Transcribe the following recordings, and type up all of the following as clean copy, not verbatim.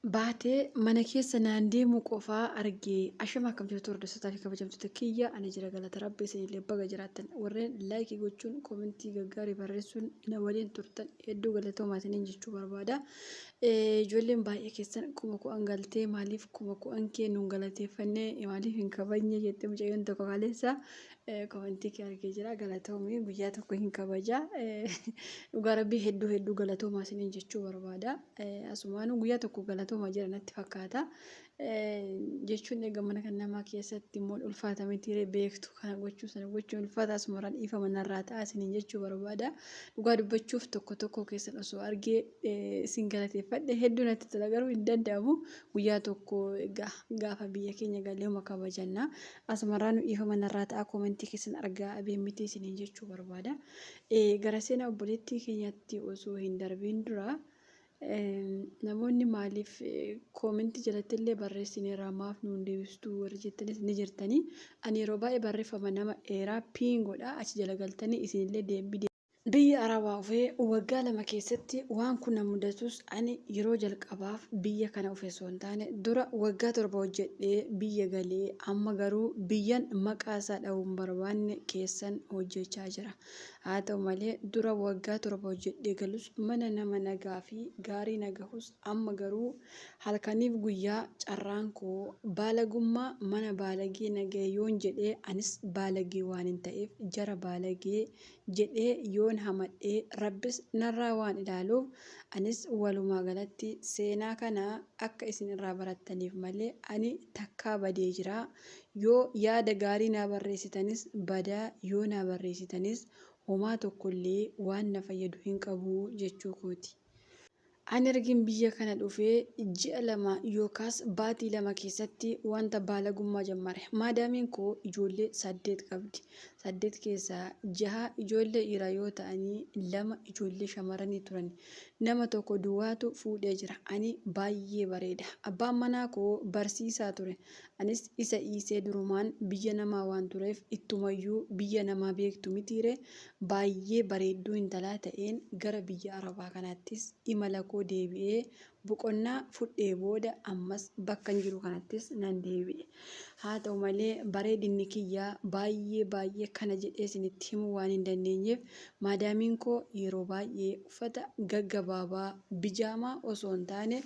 Baatee mana keessa naan deemu qofaa argee ashama akkam jirtu hordoftoota fi kabajamtoota kiyya ani jira galata rabbi isinillee baga jiraattan warreen laayikii gochuun koomentii gaggaarii barreessuun na waliin turtan hedduu galatoomaatiniin jechuu barbaada. Ijoolleen baay'ee keessan kuma ku'an galtee maaliif kuma ku'an kee nuun galateeffannee maaliif hin kabajne jettee mucayyoon tokko kaleessa koomentii kee argee jira galatoomii guyyaa tokko hin kabaja. Dhugaa rabbii hedduu galatoomaa isiniin jechuu barbaada. Asumaanuu guyyaa tokko galatooma jira natti fakkaata. Jechuun egaa mana kan namaa keessatti immoo ulfaatamee tiree beektu kana gochuu sana gochuun ulfaata asumarraan dhiifama narraa ta'a isiniin jechuu barbaada. Dhugaa dubbachuuf tokko keessan osoo argee isin galateeffadhe hedduu natti tola garuu hin danda'amu. Guyyaa tokko gaafa biyya keenya galee kabajanna. Asumarraan dhiifama narraa ta'a koomentii keessan argaa abeen miti isiniin jechuu barbaada. Gara seenaa obboleettii keenyatti osoo hin darbiin dura namoonni maaliif koomentii jalatti illee barreessineerra maaf nuun deebistuu warri jettanis ni jirtanii. Ani yeroo baay'ee barreeffama nama dheeraa piingoodha achi jala galtanii isinillee deebii biyya arabaa dhufee waggaa 2 keessatti waan kun na mudatus ani yeroo jalqabaaf biyya kana dhufee osoo hin taane dura waggaa 7 hojjedhee biyya galee amma garuu biyyan maqaa isaa dha'uun barbaanne keessan hojjechaa jira. Haa ta'u malee dura waggaa 7 hojjedhee galus mana nama nagaa fi gaarii nagahus amma garuu halkaniif guyyaa carraan koo baalagummaa mana baalagee nagee yoon jedhee anis baalagee waan hin ta'eef jara baalagee jedhee yoon hamadhee rabbis narraa waan ilaaluuf anis walumaa galatti seenaa kana akka isin irraa barattaniif malee ani takkaa badee jira. Yoo yaada gaarii naa barreessitanis badaa yoo naa barreessitanis homaa tokkollee waan na fayyadu hin qabu jechuu kooti. Ani ergin biyya kana dhufee ji'a 2 yookaas baatii 2 keessatti wanta baalagummaa jammare. Maadaamiin koo ijoollee 8 qabdi. 8 keessaa 6 ijoollee dhiiraa yoo ta'anii 2 ijoollee shamarranii turan. Nama tokko duwwaatu fuudhee jira. Ani baay'ee bareeda. Abbaan manaa koo barsiisaa ture. Anis isa dhiisee durumaan biyya namaa waan tureef ittumayyuu biyya namaa beektu mitiire baay'ee bareedduu intalaa ta'een gara biyya arabaa kanaattis imala koo deebi'ee boqonnaa fudhee booda ammas bakka jiru kanattis nan deebi'e. Haa ta'u malee bareedinni kiyyaa baay'ee kana jedhee isinitti himuu waan hin dandeenyeef maadaamiin koo yeroo baay'ee uffata gaggabaabaa bijaamaa osoo hin taane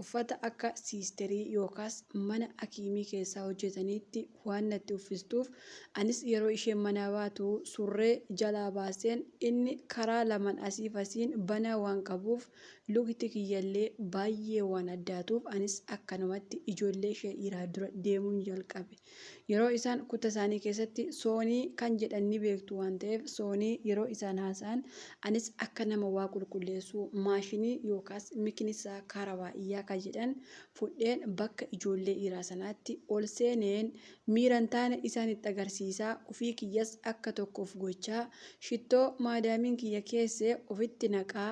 uffata akka siisterii yookaas mana akiimii keessaa hojjetaniitti waan natti uffistuuf anis yeroo isheen manaa baatu surree jalaa baaseen inni karaa lamaan asiif asiin banaa waan qabuuf lukti kiyyallee baay'ee waan addaatuuf anis akkanumatti ijoollee ishee dhiiraa dura deemuun jalqabe. Yeroo isaan kutaa isaanii keessatti soonii kan jedhan ni beektu waan ta'eef soonii yeroo isaan haasa'an anis akka nama waa qulqulleessu maashinii yookaas mikinisaa karabaa'iyyaa kan jedhan fudheen bakka ijoollee dhiiraa sanaatti ol seeneen miiran taane isaanitti agarsiisaa ofii kiyyas akka tokkoof gochaa shittoo maadaamiin kiyya keessee ofitti naqaa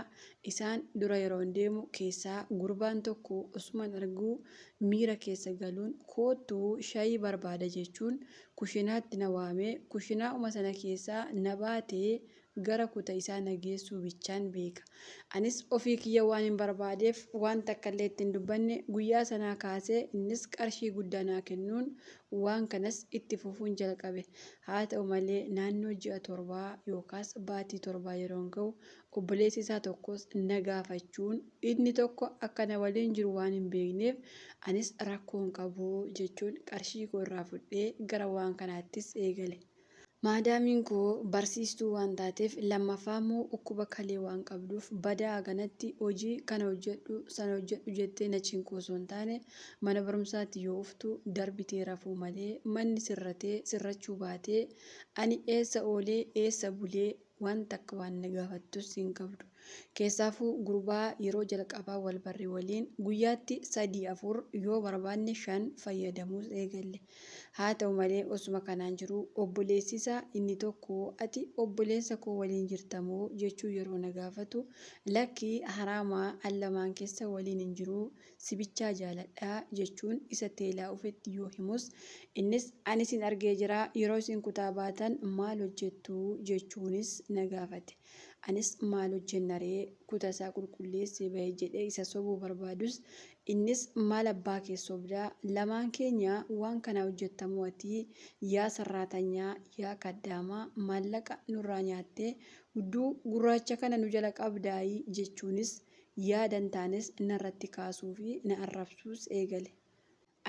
isaan dura yeroo deemu keessaa gurbaan tokko osuman arguu miira keessa galuun kootuu shaayii barbaada jechuun kushinaatti na waamee kushinaa sana keessaa na baatee gara kutaa isaa nageessuu bichaan beeka. Anis ofii kiyya waan hin barbaadeef waan takka illee ittiin dubbanne guyyaa sanaa kaasee innis qarshii guddaa naa kennuun waan kanas itti fufuun jalqabe. Haa ta'u malee naannoo ji'a 7 yookaas baatii 7 yeroo ga'u obboleessi isaa tokkos na gaafachuun inni tokko akka na waliin jiru waan hin beekneef anis rakkoo hin qabu jechuun qarshii koo irraa fudhee gara waan kanaattis eegale. Maadaamiin koo barsiistuu waan taateef lammaffaa immoo dhukkuba kalee waan qabduuf badaa ganatti hojii kana hojjedhu sana hojjedhu jettee na cinquu osoo hin taane mana barumsaatti yoo uftu darbitee rafuu malee manni sirratee sirrachuu baatee ani eessa oolee eessa bulee waan takka waan na gaafattus hin qabdu. Keessaafuu gurbaa yeroo jalqabaa wal barree waliin guyyaatti 3-4 yoo barbaanne 5 fayyadamuus eegalle. Haa ta'u malee osuma kanaan jiru obboleessi isaa inni tokko ati obboleessa koo waliin jirtamoo jechuu yeroo na gaafatu lakkii haraamaa allamaan keessa waliin hin jiru sibichaa jaaladhaa jechuun isa teelaa ofetti yoo himus innis ani sin argee jira yeroo isin kutaa baatan maal hojjettu jechuunis na gaafate. Anis maal hojjennaree kutaa isaa qulqulleessee bahee jedhee isa sobuu barbaadus Innis maal abbaa keessoo bidaa lamaan keenya waan kana hojjettamu ati yaa sarraatanyaa yaa kaddaamaa maallaqa nurraa nyaattee hudduu gurraacha kana nu jala qabdaayii jechuunis yaadan taanes narratti kaasuu fi na arrabsuus eegale.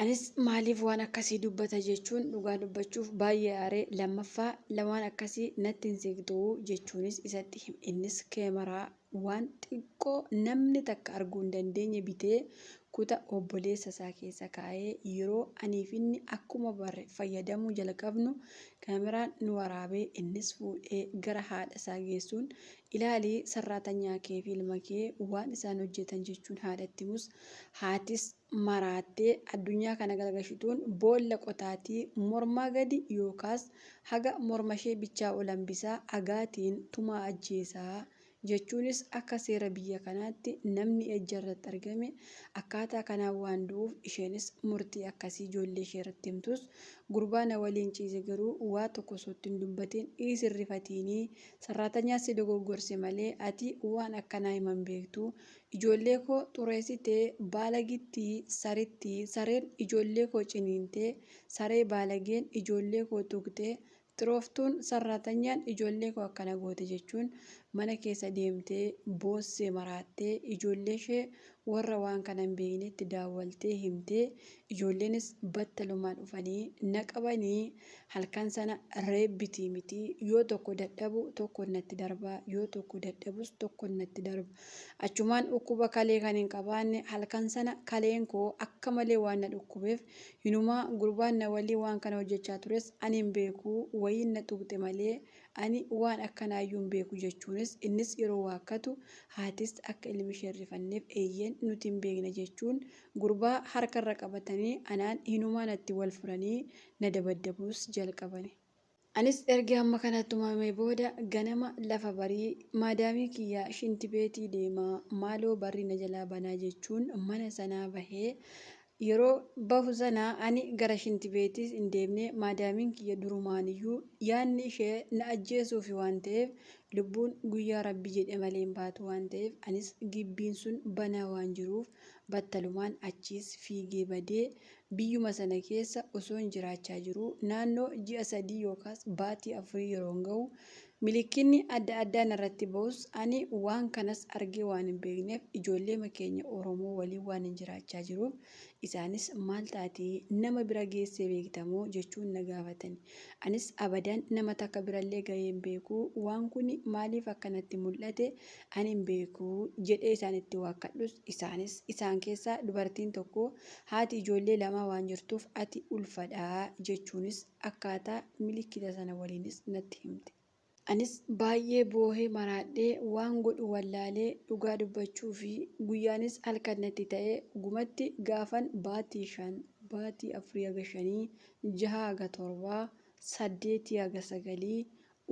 Anis maaliif waan akkasii dubbata jechuun dhugaa dubbachuuf baay'ee aaree lammaffaa waan akkasii natti hin siqtuu jechuunis isatti hime. Innis keemaraa waan xiqqoo namni takka arguu hin dandeenye bitee kutaa obboleessa isaa keessa kaa'ee yeroo aniif inni akkuma barre fayyadamuu jalqabnu kaameraan nu waraabee innis fuudhee gara haadha isaa geessuun ilaalii sarraatanyaa kee fi ilma kee waan isaan hojjetan jechuun haadhatti himus haatis maraattee addunyaa kana galgashituun boolla qotaatii mormaa gadi yookaas haga morma ishee bichaa ol hambisaa agaatiin tumaa ajjeesaa jechuunis akka seera biyya kanaatti namni ejja irratti argame akkaataa kanaan waan du'uuf isheenis murtii akkasii ijoollee ishee irratti himtus gurbaa na waliin ciise garuu waa tokko osoo hin dubbatiin dhiisin rifatiinii sarraatanyaa si dogoggorse malee ati waan akkanaa himan beektu ijoollee koo xureessitee baalagittii saritti sareen ijoollee koo ciniintee saree baalageen ijoollee koo tuqxee xirooftuun sarraatanyaan ijoollee koo akkana goote jechuun mana keessa deemtee boossee maraattee ijoollee ishee warra waan kana hin beeknetti daawwaltee himtee ijoolleenis battalumaan dhufanii naqabanii halkan sana reebbitii miti yoo tokko dadhabu tokko natti darbaa yoo tokko dadhabus tokko natti darba achumaan dhukkuba kalee kan hin qabaanne halkan sana kaleen koo akka malee waan na dhukkubeef hinumaa gurbaan na walii waan kana hojjechaa tures ani hin beeku wayiin na tuqxe malee ani waan akkanaayyuu hin beeku jechuunis innis yeroo waakkatu haatis akka ilmi ishee rifanneef eeyyeen nuti hin beekne jechuun gurbaa harkarra qabatanii anaan hinumaa natti wal furanii na dabaddabuus jalqabani. Anis erga amma kanatti uumamee booda ganama lafa barii maadaamii kiyyaa shintibeetii deemaa maaloo barri na jalaa banaa jechuun mana sanaa bahee yeroo bahu sana ani gara shintibeetiis hin deemne maadaamiin kiyya durumaaniyyuu yaanni ishee na ajjeesuuf waan ta'eef lubbuun guyyaa rabbi jedhe malee hin baatu waan ta'eef anis gibbiin sun banaa waan jiruuf battalumaan achiis fiigee badee biyyuma sana keessa osoo hin jiraachaa jiru naannoo ji'a 3 yookaas baatii 4 yeroo gahu milikinni adda addaa narratti bahus ani waan kanas argee waan hin beekneef ijoollee keenya Oromoo waliin waan hin jiraachaa jiruuf isaanis maal taatee nama bira geessee beektamoo jechuun na gaafatan. Anis abadaan nama takka birallee gahee hin beeku waan kun maaliif akkanatti mul'ate ani hin beeku jedhee isaanitti waakkadhus isaanis isaan keessaa dubartiin tokko haati ijoollee lama waan jirtuuf ati ulfadhaa jechuunis akkaataa milikita sana waliinis natti himte. Anis baay'ee boohee maraadhee waan godhu wallaalee dhugaa dubbachuu fi guyyaanis halkan natti ta'ee gumatti gaafan baatii 5 baatii 4 haga 5 6 haga 7 8 haga 9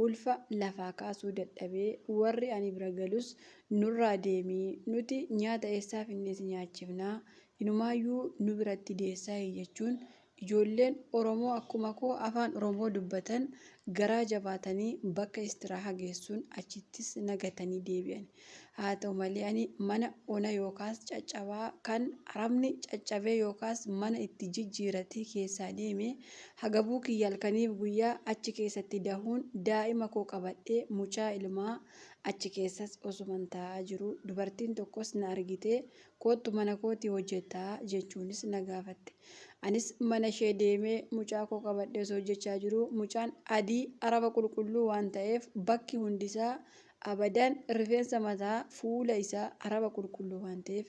ulfa lafaa kaasuu dadhabee warri ani bira galus nurraa deemii nuti nyaata eessaaf innis nyaachifnaa inumaayyuu nu biratti deessaa jechuun ijoolleen Oromoo akkuma koo afaan Oromoo dubbatan garaa jabaatanii bakka istiraahaa geessuun achittis nagatanii deebi'an. Haa ta'u malee ani mana ona yookaas caccabaa kan arabni caccabee yookaas mana itti jijjiiratee keessaa deeme hagabuu kiyya halkaniif guyyaa achi keessatti dahuun daa'ima koo qabadhee mucaa ilmaa achi keessas osuman taa'aa jiru dubartiin tokkos na argitee kootu mana kootii hojjetaa jechuunis na gaafatte. Anis mana ishee deemee mucaa koo qabadhee osoo hojjechaa jiru mucaan adii araba qulqulluu waan ta'eef bakki hundisaa abadaan rifeensa mataa fuula isaa araba qulqulluu waan ta'eef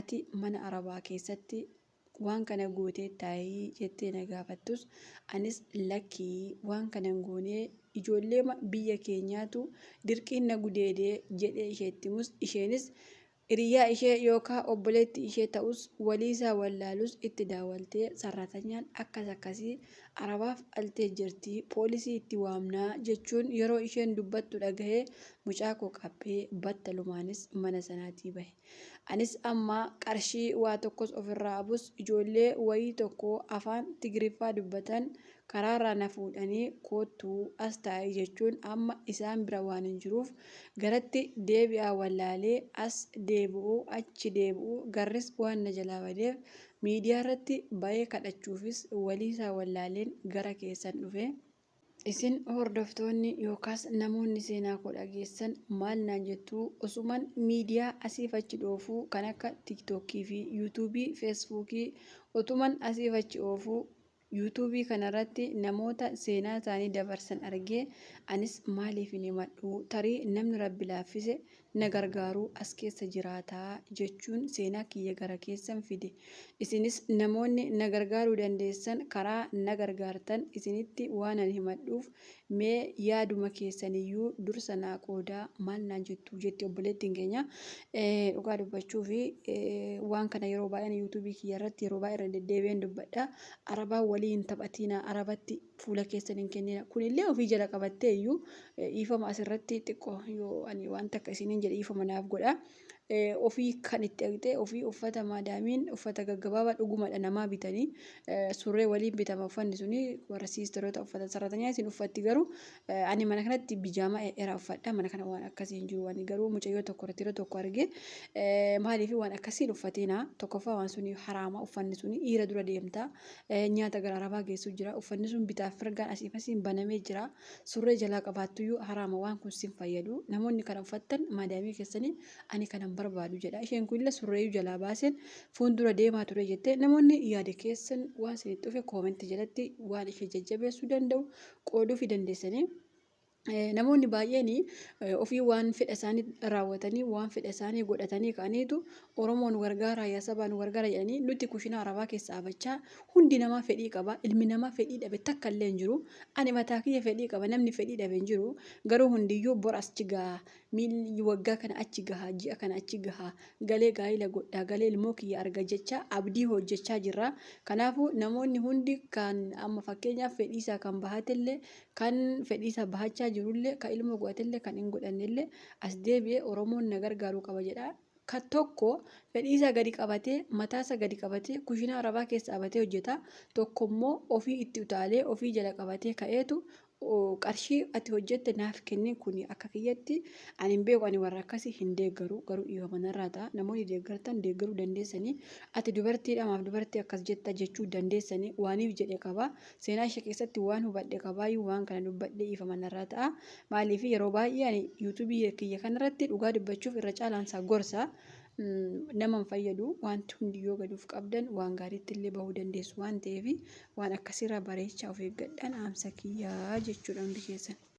ati mana arabaa keessatti waan kana gootee taa'ii jettee na gaafattus anis lakkii waan kana goonee ijoollee biyya keenyaatu dirqiin na gudeedee jedhee isheetti himus isheenis hiriyaa ishee yookaan obboleetti ishee ta'us walii isaa wallaalus itti daawwaltee sarratanyaan akkas akkasii arabaaf altee jirti poolisii itti waamnaa jechuun yeroo isheen dubbattu dhagahee mucaa koo qabbee battalumaanis mana sanaatii bahe. Anis amma qarshii waa tokkos ofirraa abus ijoollee wayii tokko afaan Tigiriffaa dubbatan karaarraa na fuudhanii koottuu as taa'e jechuun amma isaan bira waan hin jiruuf garatti deebi'aa wallaalee as deebi'uu achi deebi'uu garris waan na jalaa badeef miidiyaa irratti ba'ee kadhachuufis walii isaa wallaaleen gara keessan dhufe. Isin hordoftoonni yookaas namoonni seenaa koo dhageessan maal naan jettuu osuman miidiyaa asiif achi dhoofuu kan akka tiiktookii fi yuutuubii feesbuukii otuman asiif achi oofuu yuutuubii kanarratti namoota seenaa isaanii dabarsan argee anis maaliif hin himadhu tarii namni rabbi laaffise na gargaaruu as keessa jiraataa jechuun seenaa kiyya gara keessan fide. Isinis namoonni na gargaaruu dandeessan karaa na gargaartan isinitti waan ani himadhuuf mee yaaduma keessaniyyuu dursa naa qoodaa maal naan jettuu jetti obboleettiin keenya. Dhugaa dubbachuu fi waan kana yeroo baay'ee yuutuubii kiyya irratti yeroo baay'ee irra deddeebi'een dubbadha. Arabaa waliin taphatina arabatti fuula keessan hin kennina kunillee ofii jala qabattee iyyuu dhiifama asirratti xiqqoo yoo ani waan takka isiniin jedhe dhiifama naaf godha. Ofii kan itti argite ofii uffata maadaamiin uffata gaggabaabaa dhugumadha namaa bitanii surree waliin bitama uffanni suni warra siisteroota uffata sarratanii isin uffatti garuu ani mana kanatti bijaamaa dheeraa uffadha mana kana waan akkasii hin jiru ani garuu mucayyoo tokko irratti yeroo tokko arge maaliif waan akkasiin uffateena tokkoffaa waan suni haraama uffanni suni dhiira dura deemta nyaata gara arabaa geessu jira uffanni sun bitaaf firgaan asiif asiin banamee jira surree jalaa qabaattuyyuu haraama waan kun sin fayyadu namoonni kana uffattan maadaamii keessaniin ani kanan barbaadu jedha isheen kunillee surreeyyuu jalaa baaseen fuuldura deemaa ture jettee namoonni yaada keessan waan isinitti dhufe koomentii jalatti waan ishee jajjabeessuu danda'u qooduu fi dandeessanii. Namoonni baay'een ofii waan fedha isaanii raawwatanii waan fedha isaanii godhatanii ka'aniitu Oromoon gargaara yaa sabaan gargaara jedhanii nuti kushinaa arabaa keessaa abachaa hundi namaa fedhii qaba ilmi namaa fedhii dhabe takka illee hin jiru ani mataa kiyya fedhii qaba namni fedhii dhabe hin jiru garuu hundiyyuu bor as gahaa miilli waggaa kana achi gahaa ji'a kana achi gahaa galee gaa'ila godhaa galee ilmoo kiyya arga jecha abdii hojjechaa jirra kanaafuu namoonni hundi kan amma fakkeenyaaf fedhii isaa kan bahatillee kan fedhii isaa bahachaa jirullee kan ilma godhatellee kan hin godhannellee as deebi'ee Oromoon na gargaaruu qaba jedha. Kan tokko fedhii isaa gadi qabatee mataa isaa gadi qabatee kushinaa arabaa keessa abatee hojjeta tokkommoo ofii itti utaalee ofii jala qabatee ka'eetu qarshii ati hojjette naaf kenni kuni akka kiyyatti ani hin beeku ani warra akkasii hin deeggaru garuu dhiifama narraa ta'a namoonni deeggartan deeggaruu dandeessanii ati dubartiidhamaaf dubartii akkas jetta jechuu dandeessanii waaniif jedhe qaba seenaa ishee keessatti waan hubadhe qabaayyuu waan kana dubbadhe dhiifama narraa ta'a maaliif yeroo baay'ee ani yuutuubii kiyya kanarratti dhugaa dubbachuuf irra caalaansaa gorsa. Nama hin fayyadu wanti hundi yoo gaduuf qabdan waan gaariitti illee bahuu dandeessu waan ta'eef waan akkasirraa bareechaa of eeggadhaan dhaamsa kiyyaa jechuudha hundi keessan.